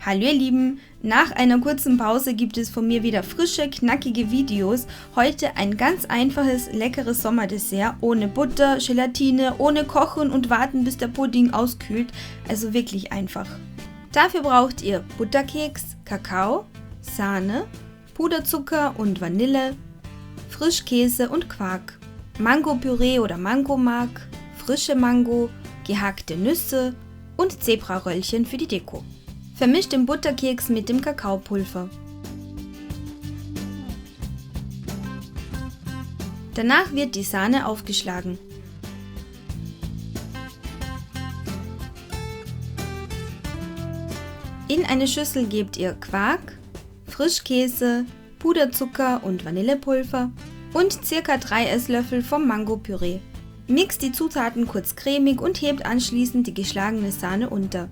Hallo ihr Lieben, nach einer kurzen Pause gibt es von mir wieder frische, knackige Videos. Heute ein ganz einfaches, leckeres Sommerdessert ohne Butter, Gelatine, ohne Kochen und warten, bis der Pudding auskühlt. Also wirklich einfach. Dafür braucht ihr Butterkeks, Kakao, Sahne, Puderzucker und Vanille, Frischkäse und Quark, Mangopüree oder Mangomark, frische Mango, gehackte Nüsse und Zebraröllchen für die Deko. Vermischt den Butterkeks mit dem Kakaopulver. Danach wird die Sahne aufgeschlagen. In eine Schüssel gebt ihr Quark, Frischkäse, Puderzucker und Vanillepulver und ca. 3 Esslöffel vom Mangopüree. Mixt die Zutaten kurz cremig und hebt anschließend die geschlagene Sahne unter.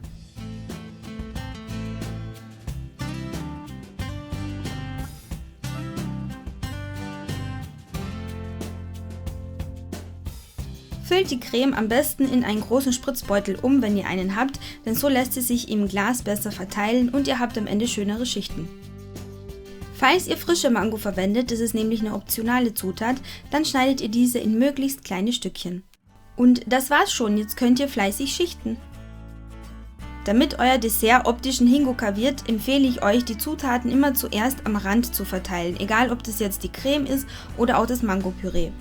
Füllt die Creme am besten in einen großen Spritzbeutel um, wenn ihr einen habt, denn so lässt sie sich im Glas besser verteilen und ihr habt am Ende schönere Schichten. Falls ihr frische Mango verwendet, das ist nämlich eine optionale Zutat, dann schneidet ihr diese in möglichst kleine Stückchen. Und das war's schon, jetzt könnt ihr fleißig schichten. Damit euer Dessert optischen Hingucker wird, empfehle ich euch, die Zutaten immer zuerst am Rand zu verteilen, egal ob das jetzt die Creme ist oder auch das Mangopüree.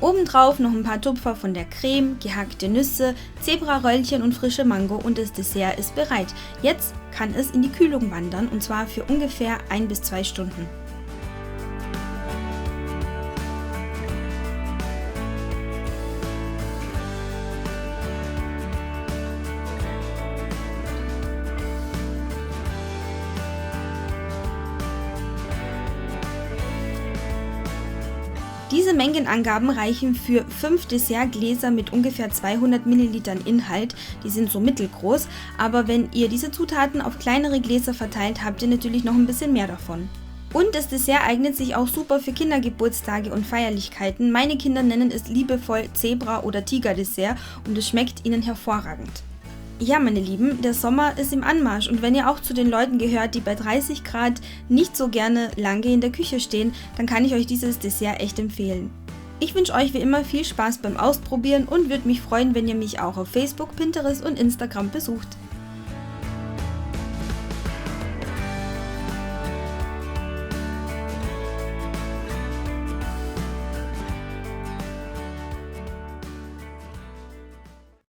Obendrauf noch ein paar Tupfer von der Creme, gehackte Nüsse, Zebraröllchen und frische Mango und das Dessert ist bereit. Jetzt kann es in die Kühlung wandern und zwar für ungefähr 1 bis 2 Stunden. Diese Mengenangaben reichen für 5 Dessertgläser mit ungefähr 200 Millilitern Inhalt, die sind so mittelgroß, aber wenn ihr diese Zutaten auf kleinere Gläser verteilt, habt ihr natürlich noch ein bisschen mehr davon. Und das Dessert eignet sich auch super für Kindergeburtstage und Feierlichkeiten. Meine Kinder nennen es liebevoll Zebra- oder Tiger-Dessert und es schmeckt ihnen hervorragend. Ja, meine Lieben, der Sommer ist im Anmarsch und wenn ihr auch zu den Leuten gehört, die bei 30 Grad nicht so gerne lange in der Küche stehen, dann kann ich euch dieses Dessert echt empfehlen. Ich wünsche euch wie immer viel Spaß beim Ausprobieren und würde mich freuen, wenn ihr mich auch auf Facebook, Pinterest und Instagram besucht.